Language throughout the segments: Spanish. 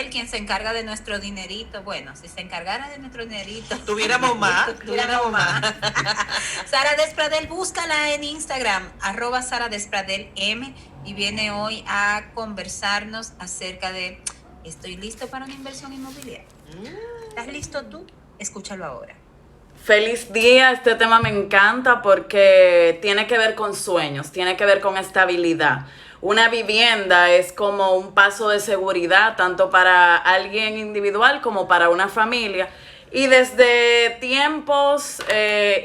Despradel quien se encarga de nuestro dinerito. Bueno, si se encargara de nuestro dinerito, tuviéramos más. Sara Despradel, búscala en Instagram, @SaraDespradelM, y viene hoy a conversarnos acerca de ¿estoy listo para una inversión inmobiliaria? ¿Estás listo tú? Escúchalo ahora. Feliz día, este tema me encanta porque tiene que ver con sueños, tiene que ver con estabilidad. Una vivienda es como un paso de seguridad tanto para alguien individual como para una familia. Y desde tiempos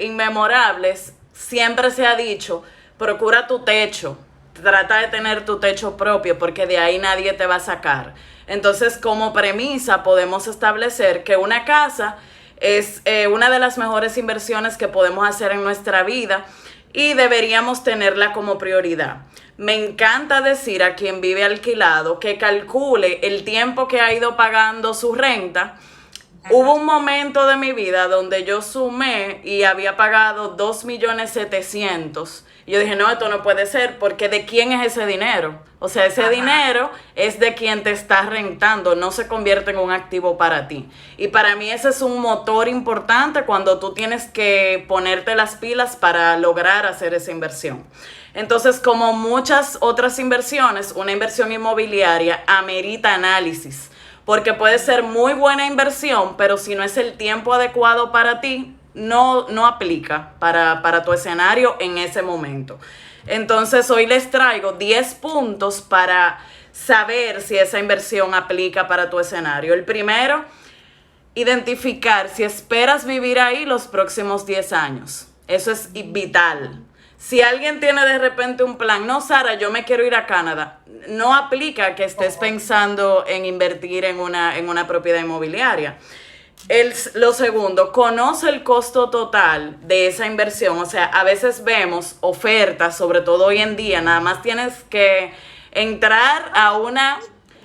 inmemorables siempre se ha dicho, procura tu techo, trata de tener tu techo propio porque de ahí nadie te va a sacar. Entonces, como premisa podemos establecer que una casa es una de las mejores inversiones que podemos hacer en nuestra vida y deberíamos tenerla como prioridad. Me encanta decir a quien vive alquilado que calcule el tiempo que ha ido pagando su renta. Hubo un momento de mi vida donde yo sumé y había pagado 2.700.000. Y yo dije, no, esto no puede ser, porque ¿de quién es ese dinero? O sea, ese dinero es de quien te está rentando, no se convierte en un activo para ti. Y para mí ese es un motor importante cuando tú tienes que ponerte las pilas para lograr hacer esa inversión. Entonces, como muchas otras inversiones, una inversión inmobiliaria amerita análisis, porque puede ser muy buena inversión, pero si no es el tiempo adecuado para ti, no aplica para tu escenario en ese momento. Entonces hoy les traigo 10 puntos para saber si esa inversión aplica para tu escenario. El primero, identificar si esperas vivir ahí los próximos 10 años. Eso es vital. Si alguien tiene de repente un plan, no, Sara, yo me quiero ir a Canadá, no aplica que estés pensando en invertir en una propiedad inmobiliaria. Lo segundo, conoce el costo total de esa inversión. O sea, a veces vemos ofertas, sobre todo hoy en día, nada más tienes que entrar a una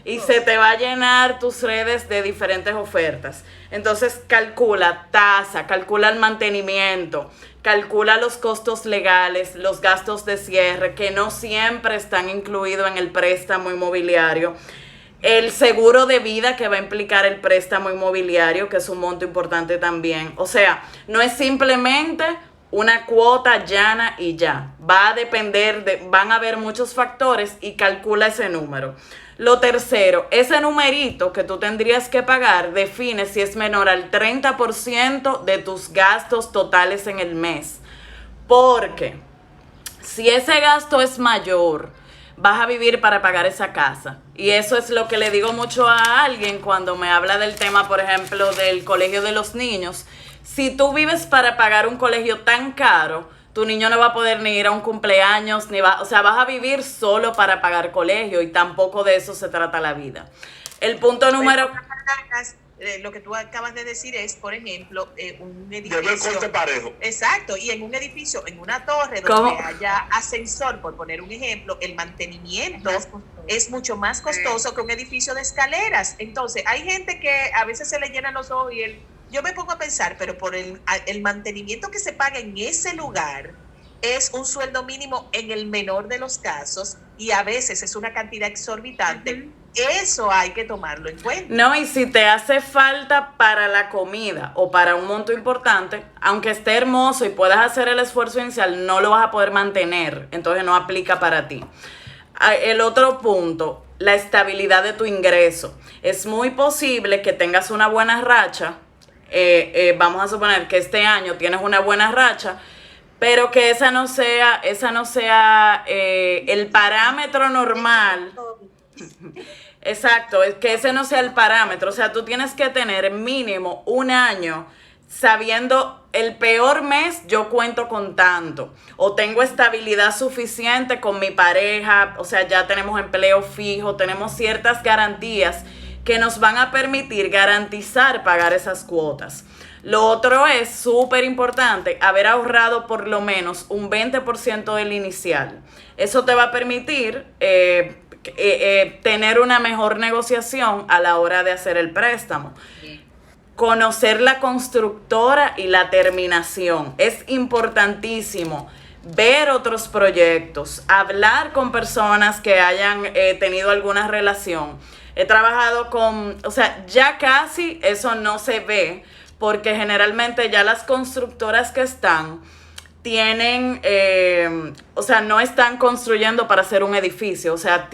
y se te va a llenar tus redes de diferentes ofertas. Entonces calcula tasa, calcula el mantenimiento, calcula los costos legales, los gastos de cierre, que no siempre están incluidos en el préstamo inmobiliario. El seguro de vida que va a implicar el préstamo inmobiliario, que es un monto importante también. O sea, no es simplemente una cuota llana y ya. Va a depender van a haber muchos factores y calcula ese número. Lo tercero, ese numerito que tú tendrías que pagar define si es menor al 30% de tus gastos totales en el mes. Porque si ese gasto es mayor, vas a vivir para pagar esa casa. Y eso es lo que le digo mucho a alguien cuando me habla del tema, por ejemplo, del colegio de los niños. Si tú vives para pagar un colegio tan caro, tu niño no va a poder ni ir a un cumpleaños, o sea, vas a vivir solo para pagar colegio, y tampoco de eso se trata la vida. El punto número... Lo que tú acabas de decir es, por ejemplo, un edificio. Lleva el coste parejo. Exacto, y en un edificio, en una torre donde haya ascensor, por poner un ejemplo, el mantenimiento es mucho más costoso que un edificio de escaleras. Entonces, hay gente que a veces se le llenan los ojos y yo me pongo a pensar, pero por el mantenimiento que se paga en ese lugar es un sueldo mínimo en el menor de los casos, y a veces es una cantidad exorbitante. Eso hay que tomarlo en cuenta. No, y si te hace falta para la comida o para un monto importante, aunque esté hermoso y puedas hacer el esfuerzo inicial, no lo vas a poder mantener, entonces no aplica para ti. El otro punto, la estabilidad de tu ingreso. Es muy posible que tengas una buena racha, vamos a suponer que este año tienes una buena racha, pero que esa no sea el parámetro normal. Exacto, es que ese no sea el parámetro. O sea, tú tienes que tener mínimo un año sabiendo el peor mes yo cuento con tanto, o tengo estabilidad suficiente con mi pareja, o sea, ya tenemos empleo fijo, tenemos ciertas garantías que nos van a permitir garantizar pagar esas cuotas. Lo otro es súper importante, haber ahorrado por lo menos un 20% del inicial. Eso te va a permitir tener una mejor negociación a la hora de hacer el préstamo. Conocer la constructora y la terminación. Es importantísimo ver otros proyectos, hablar con personas que hayan tenido alguna relación. he trabajado con, o sea, ya casi eso no se ve, porque generalmente ya las constructoras que están tienen, o sea, no están construyendo para hacer un edificio, o sea,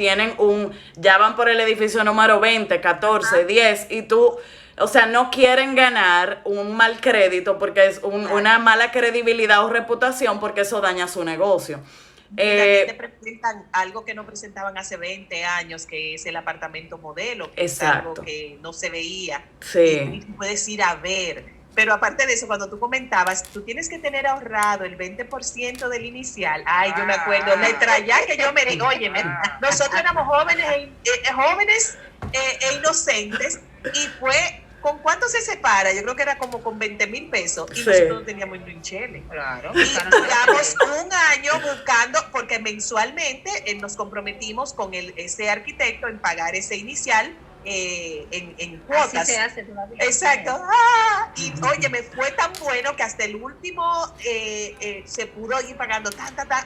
ya van por el edificio número 20, 14, 10, y tú, o sea, no quieren ganar un mal crédito porque es una mala credibilidad o reputación, porque eso daña su negocio. También te presentan algo que no presentaban hace 20 años, que es el apartamento modelo, que es algo que no se veía. Sí. Y puedes ir a ver. Pero aparte de eso, cuando tú comentabas, tú tienes que tener ahorrado el 20% del inicial. Ay, yo me acuerdo, la trayá que yo me digo, oye, nosotros éramos jóvenes e inocentes, y fue, ¿con cuánto se separa? Yo creo que era como con 20,000 pesos, y nosotros no teníamos ni un chele. Claro. Y duramos un año buscando, porque mensualmente nos comprometimos con ese arquitecto en pagar ese inicial, en cuotas. Así se hace todavía. Exacto. Y oye, me fue tan bueno que hasta el último se pudo ir pagando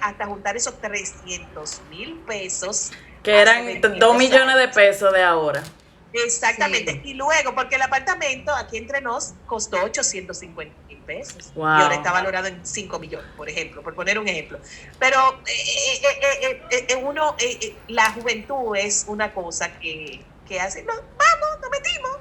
hasta juntar esos 300,000 pesos. Que eran 2 millones de pesos de ahora. Exactamente. Sí. Y luego, porque el apartamento aquí entre nos costó 850,000 pesos. Wow. Y ahora está valorado en 5 millones, por ejemplo, por poner un ejemplo. Pero la juventud es una cosa que hace, nos metimos.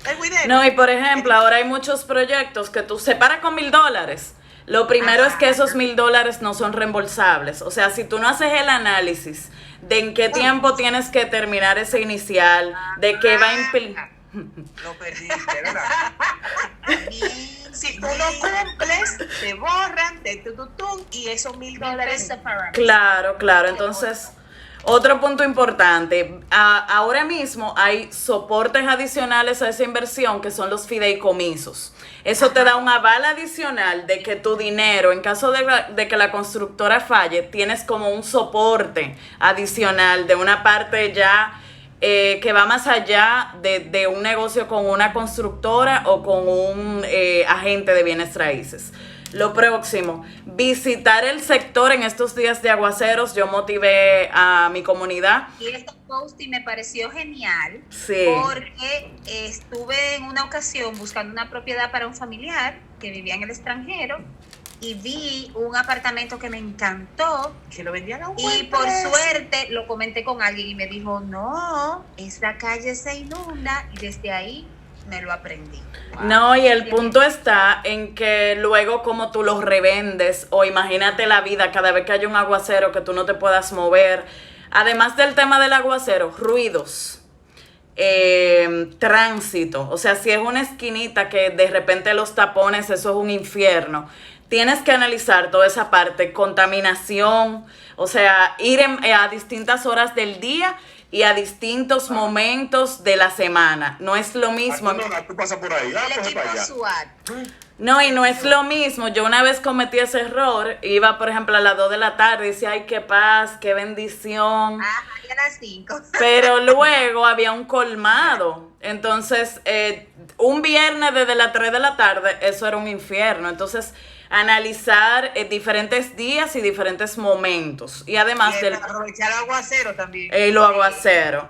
Es muy de No, y por ejemplo, ahora hay muchos proyectos que tú separas con $1,000. Lo primero es que esos $1,000 no son reembolsables. O sea, si tú no haces el análisis de en qué tiempo tienes que terminar ese inicial, de qué va a implicar. Lo perdiste, ¿verdad? Si tú no cumples, te borran, y esos $1,000. Claro. Entonces, otro punto importante, ahora mismo hay soportes adicionales a esa inversión, que son los fideicomisos. Eso te da un aval adicional de que tu dinero, en caso de que la constructora falle, tienes como un soporte adicional de una parte ya que va más allá de un negocio con una constructora o con un agente de bienes raíces. Lo próximo, visitar el sector en estos días de aguaceros. Yo motivé a mi comunidad. Y este post me pareció genial, Sí. porque estuve en una ocasión buscando una propiedad para un familiar que vivía en el extranjero y vi un apartamento que me encantó, Que lo vendían a un y buen por precio. suerte lo comenté con alguien y me dijo, no, esa calle se inunda, y desde ahí me lo aprendí. No, y el punto está en que luego como tú los revendes, o imagínate la vida cada vez que hay un aguacero que tú no te puedas mover. Además del tema del aguacero, ruidos, tránsito. O sea, si es una esquinita que de repente los tapones, eso es un infierno. Tienes que analizar toda esa parte, contaminación, o sea, ir a distintas horas del día y a distintos momentos de la semana. No es lo mismo. Tú pasas por ahí. El Coge equipo para allá. SWAT. No, y no es lo mismo. Yo una vez cometí ese error. Iba, por ejemplo, a las 2 de la tarde y decía, ay, qué paz, qué bendición. Y a las 5. Pero luego había un colmado. Entonces, un viernes desde las 3 de la tarde, eso era un infierno. Entonces, analizar diferentes días y diferentes momentos. Y además Y aprovechar el aguacero también. los aguaceros.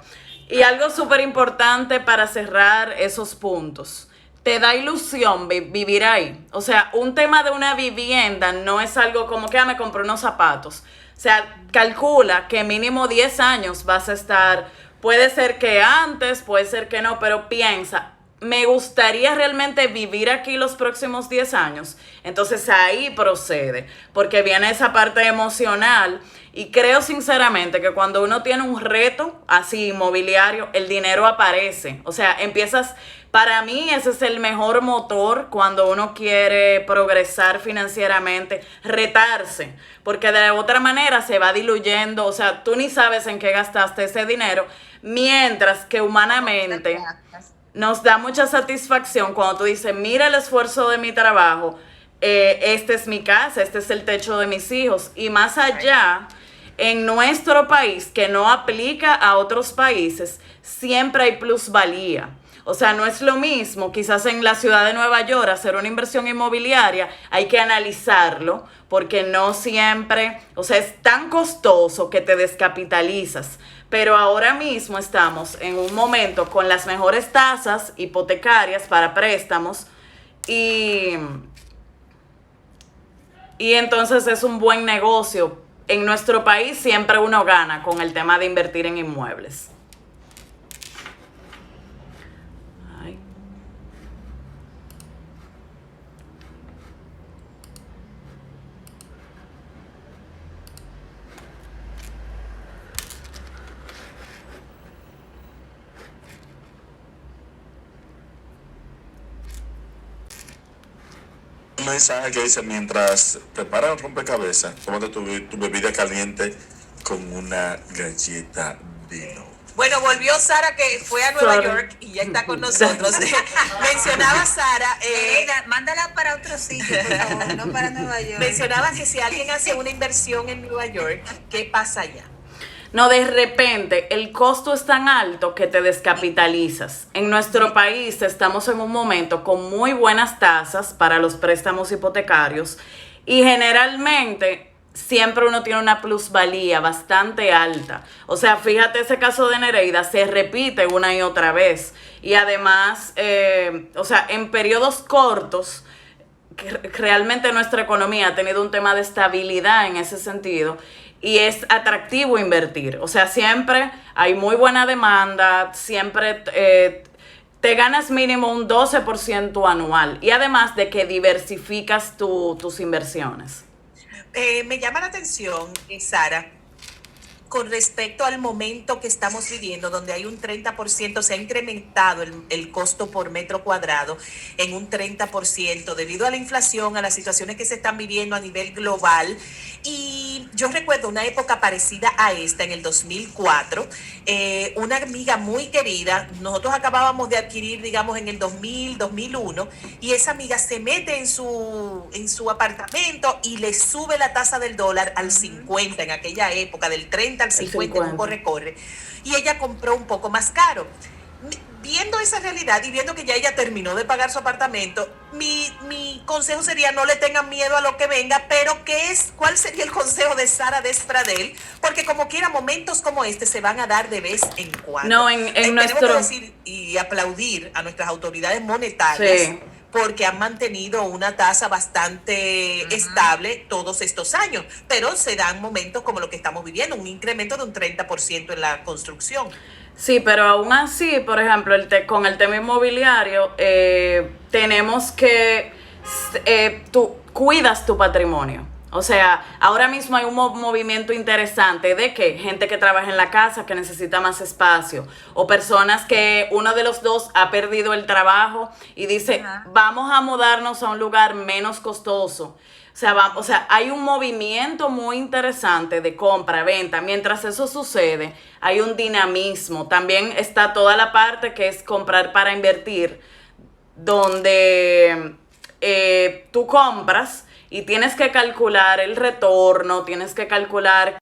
Y algo súper importante para cerrar esos puntos. Te da ilusión vivir ahí. O sea, un tema de una vivienda no es algo como que me compré unos zapatos. O sea, calcula que mínimo 10 años vas a estar. Puede ser que antes, puede ser que no, pero piensa, me gustaría realmente vivir aquí los próximos 10 años. Entonces ahí procede, porque viene esa parte emocional. Y creo sinceramente que cuando uno tiene un reto así inmobiliario, el dinero aparece. O sea, empiezas, para mí ese es el mejor motor cuando uno quiere progresar financieramente, retarse, porque de otra manera se va diluyendo. O sea, tú ni sabes en qué gastaste ese dinero, mientras que humanamente nos da mucha satisfacción cuando tú dices, mira el esfuerzo de mi trabajo, esta es mi casa, este es el techo de mis hijos. Y más allá, en nuestro país, que no aplica a otros países, siempre hay plusvalía. O sea, no es lo mismo, quizás en la ciudad de Nueva York, hacer una inversión inmobiliaria, hay que analizarlo, porque no siempre, o sea, es tan costoso que te descapitalizas. pero ahora mismo estamos en un momento con las mejores tasas hipotecarias para préstamos y entonces es un buen negocio. En nuestro país siempre uno gana con el tema de invertir en inmuebles. Ay. Un mensaje que dice, mientras preparas un rompecabezas, tómate tu bebida caliente con una galleta vino. Bueno, volvió Sara, que fue a Nueva Sorry. York y ya está con nosotros. Mencionaba Sara, Mándala para otro sitio, por favor, no para Nueva York. mencionaba que si alguien hace una inversión en Nueva York, ¿qué pasa allá? No, de repente el costo es tan alto que te descapitalizas. En nuestro país estamos en un momento con muy buenas tasas para los préstamos hipotecarios y generalmente siempre uno tiene una plusvalía bastante alta. O sea, fíjate ese caso de Nereida, se repite una y otra vez. Y además, o sea, en periodos cortos, que realmente nuestra economía ha tenido un tema de estabilidad en ese sentido y es atractivo invertir. O sea, siempre hay muy buena demanda, siempre te ganas mínimo un 12% anual y además de que diversificas tus inversiones. Me llama la atención, Sara, con respecto al momento que estamos viviendo, donde hay un 30%, se ha incrementado el costo por metro cuadrado en un 30% debido a la inflación, a las situaciones que se están viviendo a nivel global. Y yo recuerdo una época parecida a esta, en el 2004, una amiga muy querida, nosotros acabábamos de adquirir, digamos, en el 2000, 2001, y esa amiga se mete en su apartamento y le sube la tasa del dólar al 50 en aquella época, del 30 al 50, en un corre-corre, y ella compró un poco más caro. Viendo esa realidad y viendo que ya ella terminó de pagar su apartamento, mi consejo sería: no le tengan miedo a lo que venga, pero ¿cuál sería el consejo de Sara Despradel? Porque como quiera, momentos como este se van a dar de vez en cuando. No, Tenemos que decir y aplaudir a nuestras autoridades monetarias. Sí. Porque han mantenido una tasa bastante estable todos estos años, pero se dan momentos como lo que estamos viviendo, un incremento de un 30% en la construcción. Sí, pero aún así, por ejemplo, con el tema inmobiliario, tenemos que, tú cuidas tu patrimonio. O sea, ahora mismo hay un movimiento interesante de que gente que trabaja en la casa que necesita más espacio, o personas que uno de los dos ha perdido el trabajo y dice, vamos a mudarnos a un lugar menos costoso. O sea, hay un movimiento muy interesante de compra-venta. Mientras eso sucede, hay un dinamismo. También está toda la parte que es comprar para invertir, donde tú compras y tienes que calcular el retorno, tienes que calcular